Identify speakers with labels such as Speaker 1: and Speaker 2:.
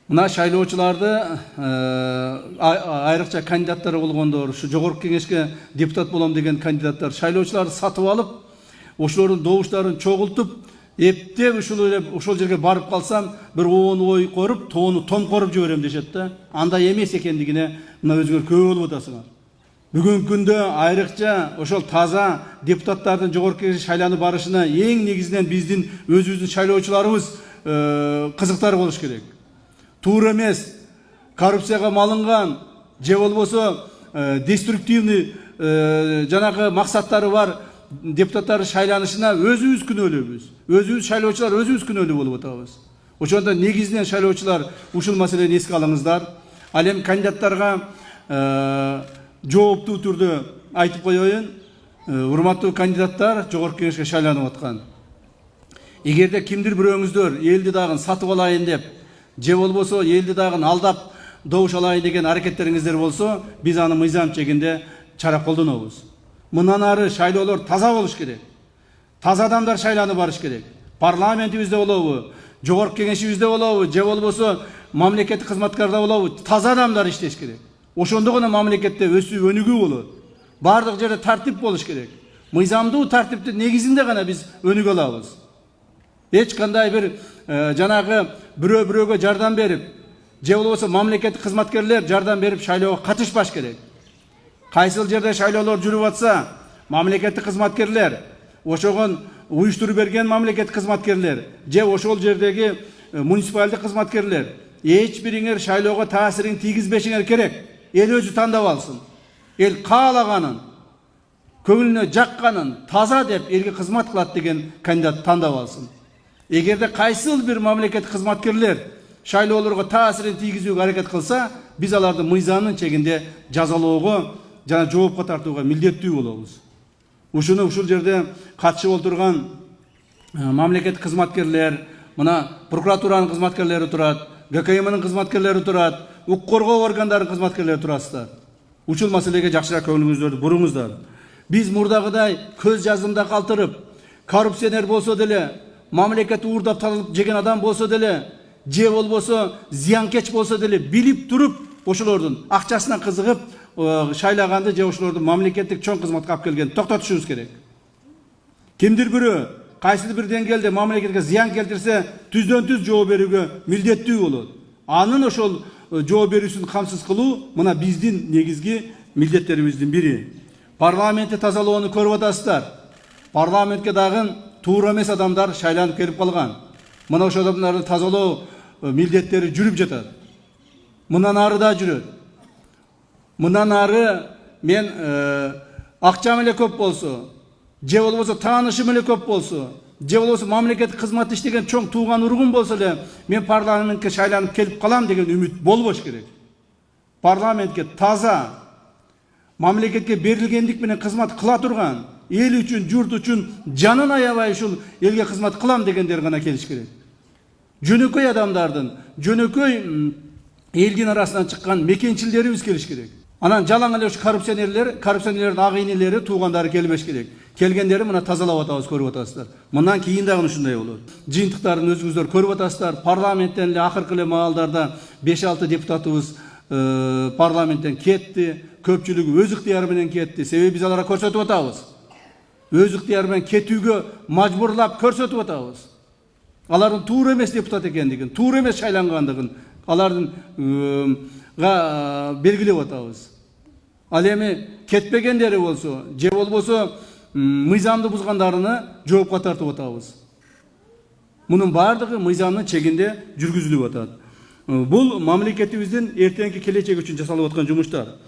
Speaker 1: Мына шайлоочуларды айрыкча кандидаттары болгондор, ушу жогорку кеңешке депутат болом деген кандидаттар шайлоочуларды сатып алып, ошолордун добуштарын чогултуп, эптеп ушул жерге барып калсам, бир 10 ой коруп, тоону том коруп жиберем дешет да. Андай эмес экендигине мына өзүңөр күбө болуп атасыңар. Бүгүнкү күндө айрыкча ошол таза депутаттардын жогорку кеңешке шайланып барышына эң негизинен биздин өзүбүздүн шайлоочуларыбыз кызыктар болуш керек. Туура эмес, коррупцияга малынган, же болбосо деструктивный жанагы максаттары бар депутаттар шайланышына өзүбүз күнөөлүүбүз. Өзүбүз шайлоочулар өзүбүз күнөөлүү болуп атабыз. Ошондо негизинен шайлоочулар ушул маселени эске алыңыздар. Ал эми кандидаттарга жооптуу түрдө айтып коеюн. Урматтуу кандидаттар, жогорку кеңешке шайланып аткан. Эгерде кимдир бирөөңүздөр элди дагы сатып алайын деп, же болбосо элди дагы алдап добуш алайын деген аракеттериңиздер болсо, биз аны мыйзам чегинде чара колдонобуз. Мындан ары шайлоолор таза болуш керек. Таза адамдар шайланып барыш керек. Парламентибизде болобу, жогорку кеңешибизде болобу, же болбосо мамлекеттик кызматкарда болобу, таза адамдар иштеш керек. Ошондо гана мамлекетте өсүү өнүгүү болот. Бардык жерде тартип болуш керек. Мыйзамдуу тартиптин негизинде гана биз өнүгө алабыз. Эч кандай бир жанагы бирөө-бирөөгө жардам берип, же болбосо мамлекеттик кызматкерлер жардам берип шайлоого катышпаш керек. Кайсыл жерде шайлоолор жүрүп атса, мамлекеттик кызматкерлер, ошогон уюштуруп берген мамлекеттик кызматкерлер, же ошол жердеги муниципалдык кызматкерлер, эч бириңер шайлоого таасирин тийгизбешиңер керек. Эл өзү тандап алсын. Эл каалаганын, көңүлүнө жакканын таза деп элге кызмат кылат деген кандидат тандап алсын. Эгерде кайсыл бир мамлекеттик кызматкерлер шайлоолорго таасирин тийгизүүгө аракет кылса, биз аларды мыйзамдын чегинде жазалоого жана жоопко тартууга милдеттүү болобуз. Ушул жерде катышып отурган мамлекеттик кызматкерлер, мына прокуратуранын кызматкерлери турат, ГКМнын кызматкерлери турат, укук коргоо органдарынын кызматкерлери турасыздар. Ушул маселеге жакшыраак көңүлүңүздөрдү буруңуздар. Биз мурдагыдай көз жазымда калтырып, коррупционер болсо деле, мамлекет уурдап талып жеген адам болсо деле, же болбосо зыянкеч болсо деле билип туруп, ошолордун акчасына кызыгып шайлаганды же ошолорду мамлекеттик чоң кызматка алып келгенди токтотушубуз керек. Кимдир бирөө кайсыл бир деңгээлде мамлекетке зыян келтирсе, түздөн түз жооп берүүгө милдеттүү болот. Анын ошол жооп берүүсүн камсыз кылуу мына биздин негизги милдеттерибиздин бири. Парламентти тазалоону көрүп атасыздар. Парламентке дагы туура эмес адамдар шайланып келип калган. Мына ошол адамдарды тазалоо милдеттери жүрүп жатат. Мындан ары да жүрөт. Мындан ары мен акчам эле көп болсо, же болбосо таанышым эле көп болсо, же болбосо мамлекеттик кызмат иштеген чоң тууган ургун болсо эле, мен парламентке шайланып келип калам деген үмүт болбош керек. Парламентке таза, мамлекетке берилгендик менен кызмат кыла турган, эл үчүн, журт үчүн жанын аябай ушул элге кызмат кылам дегендер гана келиш керек. Жөнөкөй адамдардын, жөнөкөй элдин арасынан чыккан мекенчилдерибиз келиш керек. Анан жалаң эле ушу коррупционерлердин ак инелери, туугандары келбеш керек. Келгендери мына тазалап атабыз, көрүп атасыздар. Мындан кийин дагы ушундай болот. Жыйынтыктарын өзүңүздөр көрүп атасыздар. Парламенттен эле акыркы эле маалдарда 5-6 депутатыбыз парламенттен кетти. Көпчүлүгү өз ыктыяры менен кетти. Себеби биз аларга көрсөтүп атабыз. Өз ыктыяры менен кетүүгө мажбурлап көрсөтүп атабыз. Алардын туура эмес депутат экендигин, туура эмес шайлангандыгын алардын белгилеп атабыз. Ал эми кетпегендери болсо, же болбосо мыйзамды бузгандарына жоопко тартып атабыз. Мунун бардыгы мыйзамдын чегинде жүргүзүлүп атат. Бул мамлекетибиздин эртеңки келечеги үчүн жасалып аткан жумуштар.